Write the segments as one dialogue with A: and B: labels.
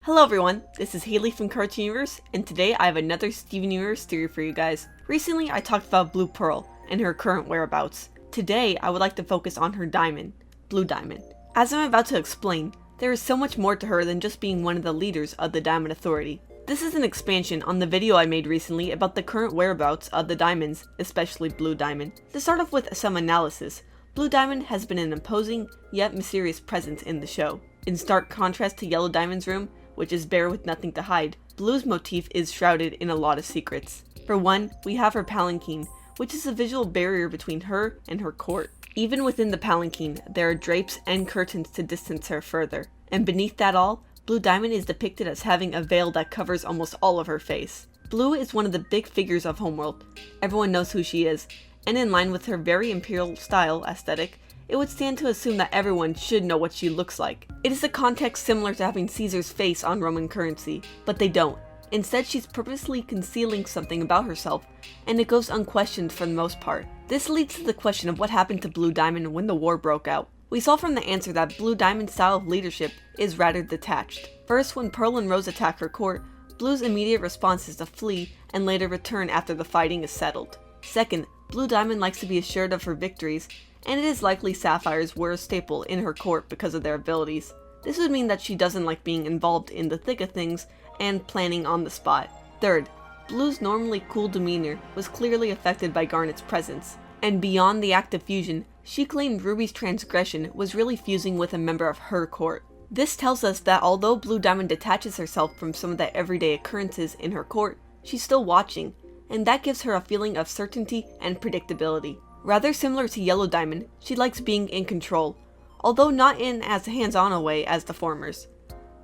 A: Hello everyone, this is Haley from Cartoon Universe, and today I have another Steven Universe theory for you guys. Recently I talked about Blue Pearl and her current whereabouts. Today I would like to focus on her diamond, Blue Diamond. As I'm about to explain, there is so much more to her than just being one of the leaders of the Diamond Authority. This is an expansion on the video I made recently about the current whereabouts of the diamonds, especially Blue Diamond. To start off with some analysis, Blue Diamond has been an imposing yet mysterious presence in the show. In stark contrast to Yellow Diamond's room, which is bare with nothing to hide, Blue's motif is shrouded in a lot of secrets. For one, we have her palanquin, which is a visual barrier between her and her court. Even within the palanquin, there are drapes and curtains to distance her further. And beneath that all, Blue Diamond is depicted as having a veil that covers almost all of her face. Blue is one of the big figures of Homeworld. Everyone knows who she is, and in line with her very imperial style aesthetic, it would stand to assume that everyone should know what she looks like. It is a context similar to having Caesar's face on Roman currency, but they don't. Instead, she's purposely concealing something about herself, and it goes unquestioned for the most part. This leads to the question of what happened to Blue Diamond when the war broke out. We saw from the answer that Blue Diamond's style of leadership is rather detached. First, when Pearl and Rose attack her court, Blue's immediate response is to flee and later return after the fighting is settled. Second, Blue Diamond likes to be assured of her victories, and it is likely sapphires were a staple in her court because of their abilities. This would mean that she doesn't like being involved in the thick of things and planning on the spot. Third, Blue's normally cool demeanor was clearly affected by Garnet's presence, and beyond the act of fusion, she claimed Ruby's transgression was really fusing with a member of her court. This tells us that although Blue Diamond detaches herself from some of the everyday occurrences in her court, she's still watching, and that gives her a feeling of certainty and predictability. Rather similar to Yellow Diamond, she likes being in control, although not in as hands-on a way as the formers.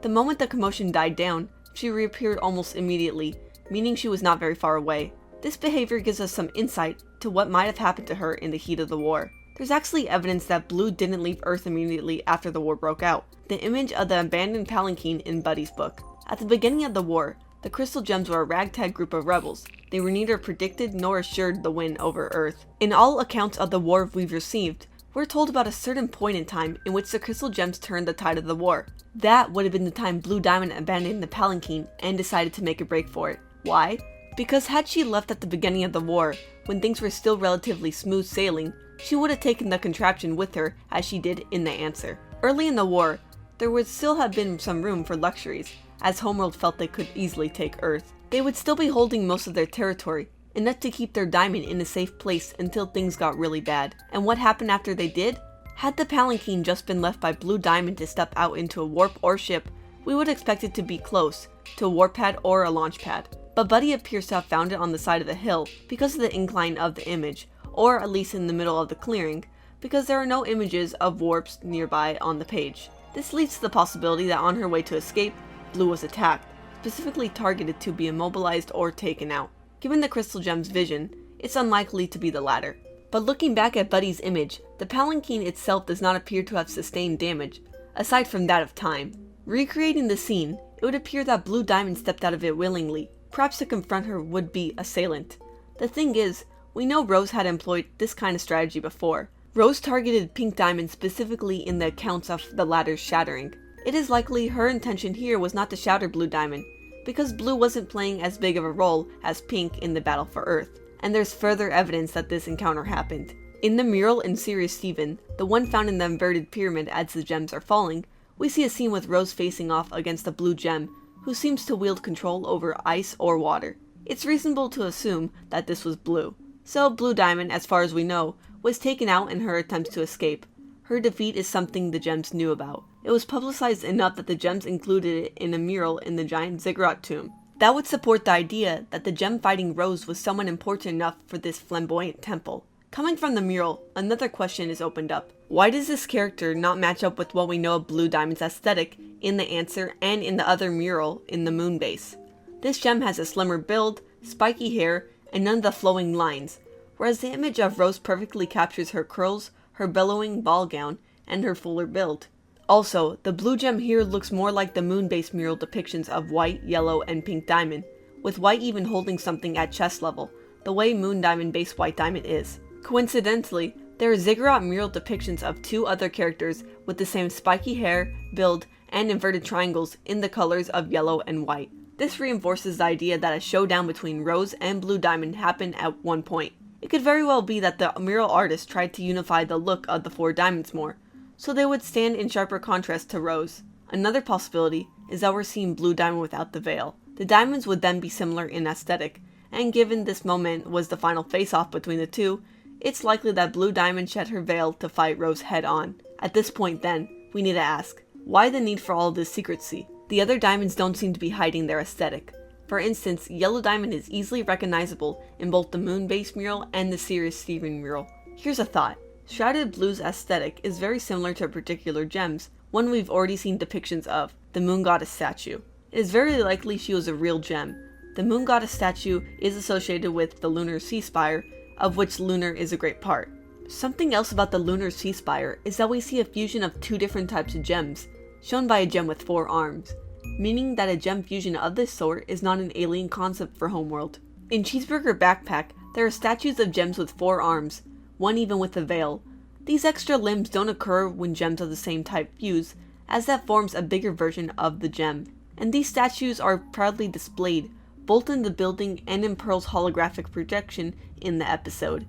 A: The moment the commotion died down, she reappeared almost immediately, meaning she was not very far away. This behavior gives us some insight to what might have happened to her in the heat of the war. There's actually evidence that Blue didn't leave Earth immediately after the war broke out. The image of the abandoned palanquin in Buddy's book. At the beginning of the war, the Crystal Gems were a ragtag group of rebels. They were neither predicted nor assured the win over Earth. In all accounts of the war we've received, we're told about a certain point in time in which the Crystal Gems turned the tide of the war. That would have been the time Blue Diamond abandoned the palanquin and decided to make a break for it. Why? Because had she left at the beginning of the war, when things were still relatively smooth sailing, she would have taken the contraption with her as she did in the answer. Early in the war, there would still have been some room for luxuries, as Homeworld felt they could easily take Earth. They would still be holding most of their territory, enough to keep their diamond in a safe place until things got really bad. And what happened after they did? Had the palanquin just been left by Blue Diamond to step out into a warp or ship, we would expect it to be close, to a warp pad or a launch pad. But Buddy appears to have found it on the side of the hill because of the incline of the image, or at least in the middle of the clearing, because there are no images of warps nearby on the page. This leads to the possibility that on her way to escape, Blue was attacked, specifically targeted to be immobilized or taken out. Given the Crystal Gem's vision, it's unlikely to be the latter. But looking back at Buddy's image, the palanquin itself does not appear to have sustained damage, aside from that of time. Recreating the scene, it would appear that Blue Diamond stepped out of it willingly, perhaps to confront her would-be assailant. The thing is, we know Rose had employed this kind of strategy before. Rose targeted Pink Diamond specifically in the accounts of the latter's shattering. It is likely her intention here was not to shatter Blue Diamond, because Blue wasn't playing as big of a role as Pink in the battle for Earth, and there's further evidence that this encounter happened. In the mural in Serious Steven, the one found in the inverted pyramid as the gems are falling, we see a scene with Rose facing off against a blue gem, who seems to wield control over ice or water. It's reasonable to assume that this was Blue. So Blue Diamond, as far as we know, was taken out in her attempts to escape. Her defeat is something the gems knew about. It was publicized enough that the gems included it in a mural in the giant ziggurat tomb. That would support the idea that the gem fighting Rose was someone important enough for this flamboyant temple. Coming from the mural, another question is opened up. Why does this character not match up with what we know of Blue Diamond's aesthetic in the answer and in the other mural in the moon base? This gem has a slimmer build, spiky hair, and none of the flowing lines, whereas the image of Rose perfectly captures her curls, her billowing ball gown, and her fuller build. Also, the blue gem here looks more like the moon-based mural depictions of white, yellow, and pink diamond, with white even holding something at chest level, the way moon diamond-based white diamond is. Coincidentally, there are ziggurat mural depictions of two other characters with the same spiky hair, build, and inverted triangles in the colors of yellow and white. This reinforces the idea that a showdown between Rose and Blue Diamond happened at one point. It could very well be that the mural artist tried to unify the look of the four diamonds more, so they would stand in sharper contrast to Rose. Another possibility is that we're seeing Blue Diamond without the veil. The diamonds would then be similar in aesthetic, and given this moment was the final face-off between the two, it's likely that Blue Diamond shed her veil to fight Rose head-on. At this point then, we need to ask, why the need for all of this secrecy? The other diamonds don't seem to be hiding their aesthetic. For instance, Yellow Diamond is easily recognizable in both the Moon Base mural and the Sirius Steven mural. Here's a thought. Shrouded Blue's aesthetic is very similar to particular gems, one we've already seen depictions of, the Moon Goddess statue. It is very likely she was a real gem. The Moon Goddess statue is associated with the Lunar Sea Spire, of which Lunar is a great part. Something else about the Lunar Sea Spire is that we see a fusion of two different types of gems, shown by a gem with 4 arms, meaning that a gem fusion of this sort is not an alien concept for Homeworld. In Cheeseburger Backpack, there are statues of gems with 4 arms, one even with a veil. These extra limbs don't occur when gems of the same type fuse, as that forms a bigger version of the gem. And these statues are proudly displayed, both in the building and in Pearl's holographic projection in the episode.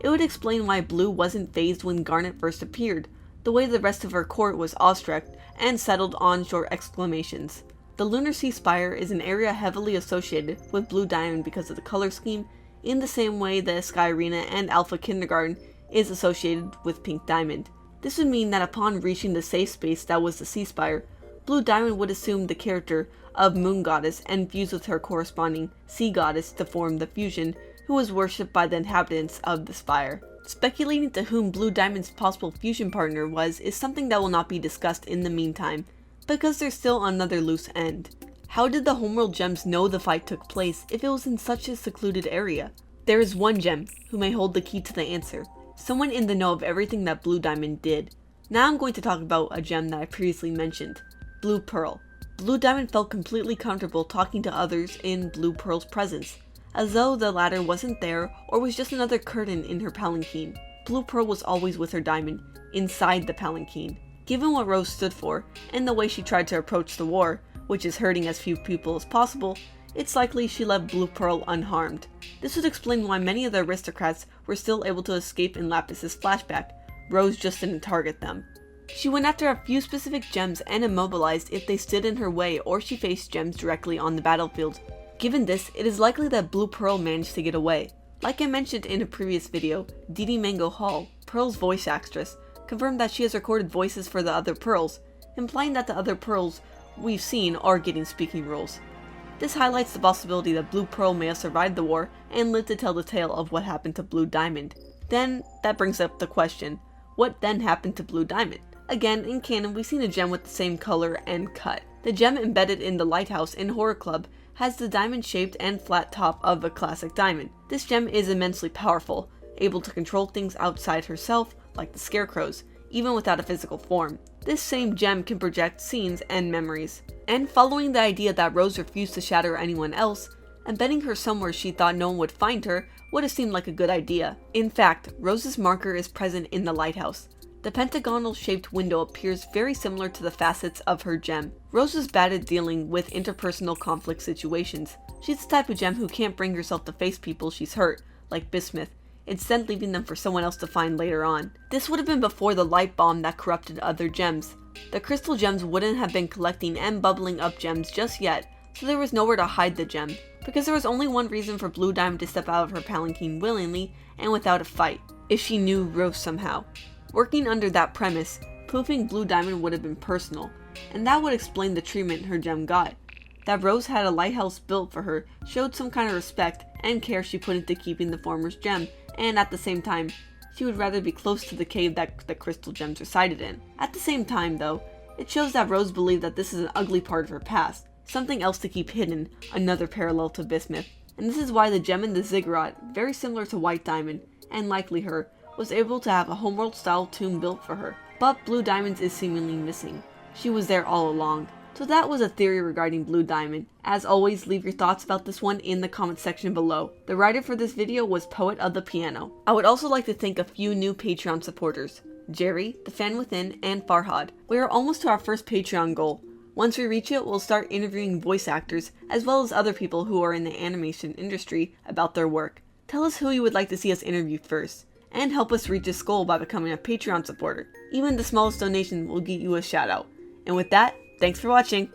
A: It would explain why Blue wasn't fazed when Garnet first appeared, the way the rest of her court was awestruck and settled onshore exclamations. The Lunar Sea Spire is an area heavily associated with Blue Diamond because of the color scheme, in the same way that Sky Arena and Alpha Kindergarten is associated with Pink Diamond. This would mean that upon reaching the safe space that was the Sea Spire, Blue Diamond would assume the character of Moon Goddess and fuse with her corresponding Sea Goddess to form the fusion, who was worshipped by the inhabitants of the Spire. Speculating to whom Blue Diamond's possible fusion partner was is something that will not be discussed in the meantime, because there's still another loose end. How did the Homeworld gems know the fight took place if it was in such a secluded area? There is one gem who may hold the key to the answer, someone in the know of everything that Blue Diamond did. Now I'm going to talk about a gem that I previously mentioned, Blue Pearl. Blue Diamond felt completely comfortable talking to others in Blue Pearl's presence, as though the latter wasn't there or was just another curtain in her palanquin. Blue Pearl was always with her diamond, inside the palanquin. Given what Rose stood for, and the way she tried to approach the war, which is hurting as few people as possible, it's likely she left Blue Pearl unharmed. This would explain why many of the aristocrats were still able to escape in Lapis's flashback. Rose just didn't target them. She went after a few specific gems and immobilized if they stood in her way or she faced gems directly on the battlefield. Given this, it is likely that Blue Pearl managed to get away. Like I mentioned in a previous video, Dee Dee Mango Hall, Pearl's voice actress, confirmed that she has recorded voices for the other Pearls, implying that the other Pearls we've seen are getting speaking roles. This highlights the possibility that Blue Pearl may have survived the war and lived to tell the tale of what happened to Blue Diamond. Then, that brings up the question, what then happened to Blue Diamond? Again, in canon, we've seen a gem with the same color and cut. The gem embedded in the lighthouse in Horror Club has the diamond-shaped and flat top of a classic diamond. This gem is immensely powerful, able to control things outside herself, like the scarecrows, even without a physical form. This same gem can project scenes and memories. And following the idea that Rose refused to shatter anyone else, embedding her somewhere she thought no one would find her would have seemed like a good idea. In fact, Rose's marker is present in the lighthouse. The pentagonal-shaped window appears very similar to the facets of her gem. Rose was bad at dealing with interpersonal conflict situations. She's the type of gem who can't bring herself to face people she's hurt, like Bismuth, instead leaving them for someone else to find later on. This would have been before the light bomb that corrupted other gems. The crystal gems wouldn't have been collecting and bubbling up gems just yet, so there was nowhere to hide the gem, because there was only one reason for Blue Diamond to step out of her palanquin willingly and without a fight, if she knew Rose somehow. Working under that premise, poofing Blue Diamond would have been personal, and that would explain the treatment her gem got. That Rose had a lighthouse built for her showed some kind of respect and care she put into keeping the former's gem, and at the same time, she would rather be close to the cave that the crystal gems resided in. At the same time though, it shows that Rose believed that this is an ugly part of her past, something else to keep hidden, another parallel to Bismuth. And this is why the gem in the ziggurat, very similar to White Diamond, and likely her, was able to have a Homeworld style tomb built for her. But Blue Diamond's is seemingly missing. She was there all along. So that was a theory regarding Blue Diamond. As always, leave your thoughts about this one in the comment section below. The writer for this video was Poet of the Piano. I would also like to thank a few new Patreon supporters. Jerry, The Fan Within, and Farhad. We are almost to our first Patreon goal. Once we reach it, we'll start interviewing voice actors, as well as other people who are in the animation industry about their work. Tell us who you would like to see us interview first, and help us reach this goal by becoming a Patreon supporter. Even the smallest donation will get you a shout out. And with that, thanks for watching!